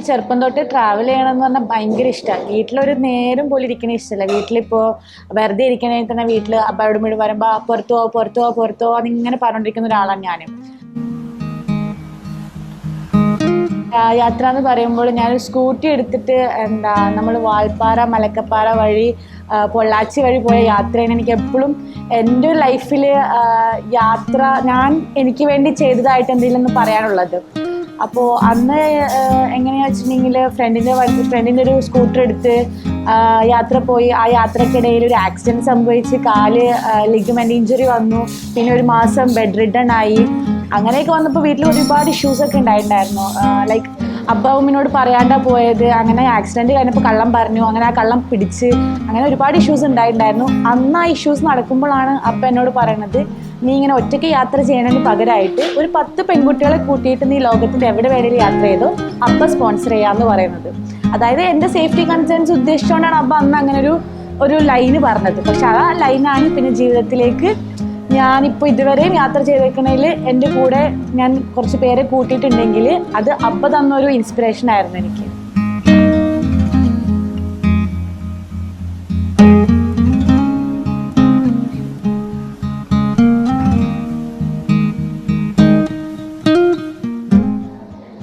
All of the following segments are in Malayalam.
ചെറുപ്പം തൊട്ട് ട്രാവൽ ചെയ്യണമെന്ന് പറഞ്ഞാൽ ഭയങ്കര ഇഷ്ടമാണ്. വീട്ടിലൊരു നേരം പോലും ഇരിക്കണ ഇഷ്ടമല്ല. വീട്ടിലിപ്പോൾ വെറുതെ ഇരിക്കണമെങ്കിൽ തന്നെ വീട്ടിൽ അബ്ബയോടും വീട് പറയുമ്പോൾ പുറത്തു പോ അതിങ്ങനെ പറഞ്ഞുകൊണ്ടിരിക്കുന്ന ഒരാളാണ് ഞാൻ. യാത്ര എന്ന് പറയുമ്പോൾ ഞാനൊരു സ്കൂട്ടി എടുത്തിട്ട് നമ്മൾ വാൽപ്പാറ മലക്കപ്പാറ വഴി പൊള്ളാച്ചി വഴി പോയ യാത്രയാണ് എനിക്ക് എപ്പോഴും എൻ്റെ ലൈഫിൽ യാത്ര എനിക്ക് വേണ്ടി ചെയ്തതായിട്ട് എന്തെങ്കിലും ഒന്ന് പറയാനുള്ളത്. അപ്പോൾ അന്ന് എങ്ങനെയാണെന്ന് വെച്ചിട്ടുണ്ടെങ്കിൽ ഫ്രണ്ടിൻ്റെ ഒരു സ്കൂട്ടർ എടുത്ത് യാത്ര പോയി. ആ യാത്രക്കിടയിൽ ഒരു ആക്സിഡൻറ്റ് സംഭവിച്ച് കാല് ലിഗമെൻ്റ് ഇഞ്ചുറി വന്നു. പിന്നെ ഒരു മാസം ബെഡ് റിഡൺ ആയി. അങ്ങനെയൊക്കെ വന്നപ്പോൾ വീട്ടിൽ ഒരുപാട് ഇഷ്യൂസൊക്കെ ഉണ്ടായിട്ടുണ്ടായിരുന്നു. ലൈക്ക് അബ്ബ ഉമ്മിനോട് പറയാണ്ടാ പോയത്. അങ്ങനെ ആക്സിഡൻറ്റ് കഴിഞ്ഞപ്പോൾ കള്ളം പറഞ്ഞു. അങ്ങനെ ആ കള്ളം പിടിച്ച് അങ്ങനെ ഒരുപാട് ഇഷ്യൂസ് ഉണ്ടായിട്ടുണ്ടായിരുന്നു. അന്ന് ആ ഇഷ്യൂസ് നടക്കുമ്പോഴാണ് അബ്ബ എന്നോട് പറയണത്, നീ ഇങ്ങനെ ഒറ്റയ്ക്ക് യാത്ര ചെയ്യണതിന് പകരമായിട്ട് ഒരു 10 പെൺകുട്ടികളെ കൂട്ടിയിട്ട് നീ ലോകത്തിൻ്റെ എവിടെ വേണേലും യാത്ര ചെയ്തോ, അബ്ബ സ്പോൺസർ ചെയ്യാമെന്ന് പറയുന്നത്. അതായത് എൻ്റെ സേഫ്റ്റി കൺസേൺസ് ഉദ്ദേശിച്ചുകൊണ്ടാണ് അബ്ബ അന്ന് അങ്ങനെ ഒരു ലൈന് പറഞ്ഞത്. പക്ഷെ ആ ലൈനാണ് പിന്നെ ജീവിതത്തിലേക്ക് ഞാനിപ്പോൾ ഇതുവരെയും യാത്ര ചെയ്തേക്കണതിൽ എൻ്റെ കൂടെ ഞാൻ കുറച്ച് പേരെ കൂട്ടിയിട്ടുണ്ടെങ്കിൽ അത് അബ്ബ തന്നൊരു ഇൻസ്പിറേഷൻ ആയിരുന്നു എനിക്ക്.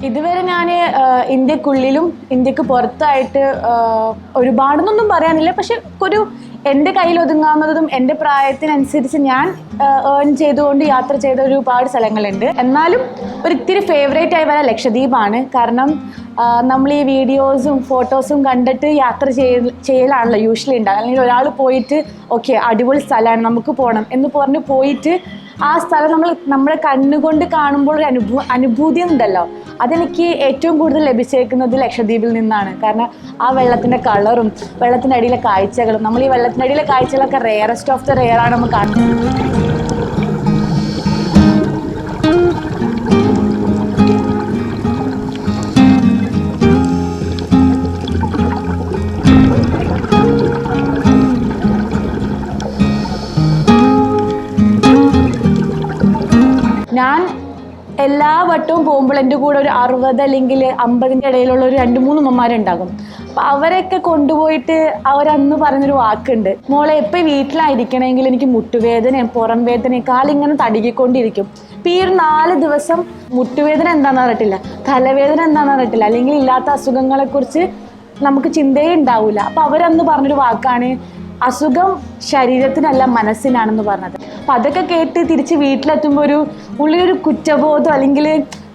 ഇതുവരെ ഞാൻ ഇന്ത്യക്കുള്ളിലും ഇന്ത്യക്ക് പുറത്തായിട്ട് ഒരുപാടൊന്നും പറയാനില്ല. പക്ഷെ എൻ്റെ കയ്യിൽ ഒതുങ്ങാവുന്നതും എൻ്റെ പ്രായത്തിനനുസരിച്ച് ഞാൻ ഏൺ ചെയ്തുകൊണ്ട് യാത്ര ചെയ്ത ഒരുപാട് സ്ഥലങ്ങളുണ്ട്. എന്നാലും ഒരിത്തിരി ഫേവറേറ്റ് ആയി വരാൻ ലക്ഷദ്വീപാണ്. കാരണം നമ്മൾ ഈ വീഡിയോസും ഫോട്ടോസും കണ്ടിട്ട് യാത്ര ചെയ്യലാണല്ലോ യൂഷ്വലി ഉണ്ടാകും. അല്ലെങ്കിൽ ഒരാൾ പോയിട്ട് ഓക്കെ അടിപൊളി സ്ഥലമാണ് നമുക്ക് പോകണം എന്ന് പറഞ്ഞ് പോയിട്ട് ആ സ്ഥലം നമ്മുടെ കണ്ണുകൊണ്ട് കാണുമ്പോൾ ഒരു അനുഭൂതി ഉണ്ടല്ലോ, അതെനിക്ക് ഏറ്റവും കൂടുതൽ ലഭിച്ചേക്കുന്നത് ലക്ഷദ്വീപിൽ നിന്നാണ്. കാരണം ആ വെള്ളത്തിൻ്റെ കളറും വെള്ളത്തിൻ്റെ അടിയിലെ കാഴ്ചകളും, നമ്മൾ ഈ വെള്ളത്തിൻ്റെ അടിയിലെ കാഴ്ചകളൊക്കെ റെയറസ്റ്റ് ഓഫ് ദ റെയറാണ് നമ്മൾ കാണുന്നത്. ഞാൻ എല്ലാ വട്ടവും പോകുമ്പോൾ എൻ്റെ കൂടെ ഒരു 60 അല്ലെങ്കിൽ 50 ഇടയിലുള്ള ഒരു 2-3 ഉമ്മമാരുണ്ടാകും. അപ്പോൾ അവരൊക്കെ കൊണ്ടുപോയിട്ട് അവരന്ന് പറഞ്ഞൊരു വാക്കുണ്ട്, മോളെ എപ്പോൾ വീട്ടിലായിരിക്കണമെങ്കിൽ എനിക്ക് മുട്ടുവേദനയും പുറം വേദനയും കാലിങ്ങനെ തടുകിക്കൊണ്ടിരിക്കും. ഇപ്പോൾ ഈ ഒരു 4 ദിവസം മുട്ടുവേദന എന്താണെന്ന് അറിയത്തില്ല, തലവേദന എന്താണെന്ന് അറിയത്തില്ല, അല്ലെങ്കിൽ ഇല്ലാത്ത അസുഖങ്ങളെക്കുറിച്ച് നമുക്ക് ചിന്തയേ ഉണ്ടാവില്ല. അപ്പോൾ അവരന്ന് പറഞ്ഞൊരു വാക്കാണ്, അസുഖം ശരീരത്തിനല്ല മനസ്സിനാണെന്ന് പറഞ്ഞത്. അപ്പം അതൊക്കെ കേട്ട് തിരിച്ച് വീട്ടിലെത്തുമ്പോൾ ഉള്ളിലൊരു കുറ്റബോധം, അല്ലെങ്കിൽ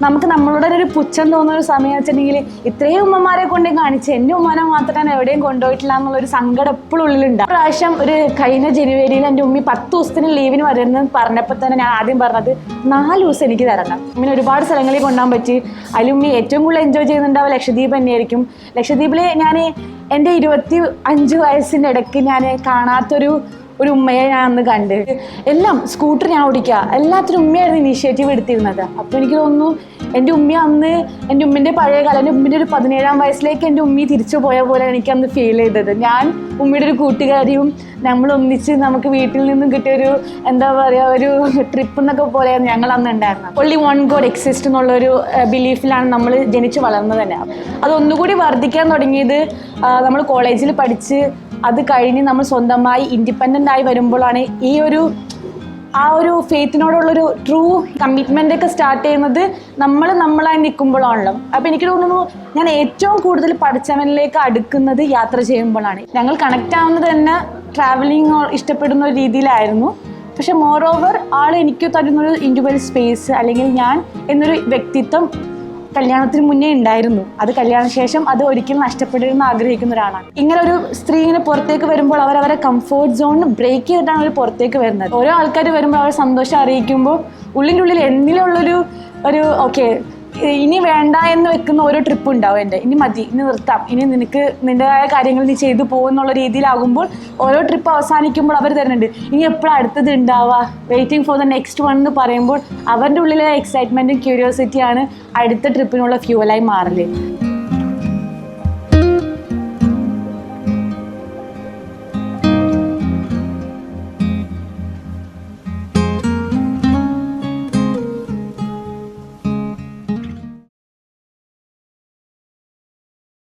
നമുക്ക് നമ്മളോട് ഒരു പുച്ഛം തോന്നുന്ന ഒരു സമയം വെച്ചിട്ടുണ്ടെങ്കിൽ ഇത്രയും ഉമ്മമാരെ കൊണ്ടേ കാണിച്ച് എൻ്റെ ഉമ്മാനെ മാത്രം എവിടെയും കൊണ്ടുപോയിട്ടില്ല എന്നുള്ളൊരു സങ്കടം എപ്പോഴും ഉള്ളിലുണ്ടാകും. പ്രാവശ്യം കഴിഞ്ഞ ജനുവരിയിൽ എൻ്റെ ഉമ്മി 10 ദിവസത്തിന് ലീവിന് വരുന്നത് പറഞ്ഞപ്പോൾ തന്നെ ഞാൻ ആദ്യം പറഞ്ഞത് 4 ദിവസം എനിക്ക് തരണം. ഇങ്ങനെ ഒരുപാട് സ്ഥലങ്ങളിൽ കൊണ്ടുപോകാൻ പറ്റി. അതിൽ ഉമ്മി ഏറ്റവും കൂടുതൽ എൻജോയ് ചെയ്യുന്നുണ്ടാവും ലക്ഷദ്വീപ് തന്നെയായിരിക്കും. ലക്ഷദ്വീപിൽ ഞാൻ എൻ്റെ 25 വയസ്സിൻ്റെ ഇടയ്ക്ക് ഞാൻ കാണാത്തൊരു ഉമ്മയെ ഞാൻ അന്ന് കണ്ട്. എല്ലാം സ്കൂട്ടർ ഞാൻ ഓടിക്കുക, എല്ലാത്തിനും ഉമ്മയായിരുന്നു ഇനീഷ്യേറ്റീവ് എടുത്തിരുന്നത്. അപ്പോൾ എനിക്ക് തോന്നുന്നു എൻ്റെ ഉമ്മ അന്ന് എൻ്റെ ഉമ്മിൻ്റെ പഴയ കാലം, എൻ്റെ ഉമ്മിൻ്റെ ഒരു 17-ാം വയസ്സിലേക്ക് എൻ്റെ ഉമ്മി തിരിച്ചു പോയ പോലെ എനിക്ക് അന്ന് ഫീൽ ചെയ്തത്. ഞാൻ ഉമ്മിയുടെ ഒരു കൂട്ടുകാരിയും നമ്മൾ ഒന്നിച്ച് നമുക്ക് വീട്ടിൽ നിന്നും കിട്ടിയൊരു എന്താ പറയുക ഒരു ട്രിപ്പ് എന്നൊക്കെ പോലെയാണ് ഞങ്ങൾ അന്ന് ഉണ്ടായിരുന്നത്. ഓൺലി വൺ ഗോഡ് എക്സിസ്റ്റ് എന്നുള്ളൊരു ബിലീഫിലാണ് നമ്മൾ ജനിച്ചു വളർന്നത് തന്നെ. അതൊന്നുകൂടി വർദ്ധിക്കാൻ തുടങ്ങിയത് നമ്മൾ കോളേജിൽ പഠിച്ച് അത് കഴിഞ്ഞ് നമ്മൾ സ്വന്തമായി ഇൻഡിപെൻഡൻ്റ് ആയി വരുമ്പോഴാണ് ആ ഒരു ഫെയ്ത്തിനോടുള്ളൊരു ട്രൂ കമ്മിറ്റ്മെൻ്റ് ഒക്കെ സ്റ്റാർട്ട് ചെയ്യുന്നത് നമ്മളായി നിൽക്കുമ്പോഴാണല്ലോ. അപ്പോൾ എനിക്ക് തോന്നുന്നു ഞാൻ ഏറ്റവും കൂടുതൽ പഠിച്ചവനിലേക്ക് അടുക്കുന്നത് യാത്ര ചെയ്യുമ്പോഴാണ്. ഞങ്ങൾ കണക്റ്റ് ആവുന്നത് തന്നെ ട്രാവലിംഗ് ഇഷ്ടപ്പെടുന്ന ഒരു രീതിയിലായിരുന്നു. പക്ഷെ മോർ ഓവർ എനിക്ക് തരുന്നൊരു ഇൻഡിവിജ്വൽ സ്പേസ്, അല്ലെങ്കിൽ ഞാൻ എന്നൊരു വ്യക്തിത്വം കല്യാണത്തിന് മുന്നേ ഉണ്ടായിരുന്നു. അത് കല്യാണശേഷം അത് ഒരിക്കലും നഷ്ടപ്പെടരുതെന്ന് ആഗ്രഹിക്കുന്ന ഒരാളാണ്. ഇങ്ങനെ ഒരു സ്ത്രീ ഇങ്ങനെ പുറത്തേക്ക് വരുമ്പോൾ അവരെ കംഫേർട്ട് സോൺ ബ്രേക്ക് ചെയ്തിട്ടാണ് അവർ പുറത്തേക്ക് വരുന്നത്. ഓരോ ആൾക്കാർ വരുമ്പോൾ അവർ സന്തോഷം അറിയിക്കുമ്പോൾ ഉള്ളിൻ്റെ ഉള്ളിൽ എന്നിലുള്ളൊരു ഓക്കെ ഇനി വേണ്ട എന്ന് വെക്കുന്ന ഓരോ ട്രിപ്പ് ഉണ്ടാവും. എൻ്റെ ഇനി മതി, ഇനി നിർത്താം, ഇനി നിൻ്റെതായ കാര്യങ്ങൾ നീ ചെയ്തു പോകുന്നുള്ള രീതിയിലാകുമ്പോൾ ഓരോ ട്രിപ്പ് അവസാനിക്കുമ്പോൾ അവർ തരുന്നുണ്ട് ഇനി എപ്പോഴും അടുത്തത് ഉണ്ടാവുക, waiting for the next one എന്ന് പറയുമ്പോൾ അവരുടെ ഉള്ളിലെ എക്സൈറ്റ്മെൻറ്റും ക്യൂരിയോസിറ്റിയാണ് അടുത്ത ട്രിപ്പിനുള്ള ഫ്യൂവലായി മാറല്.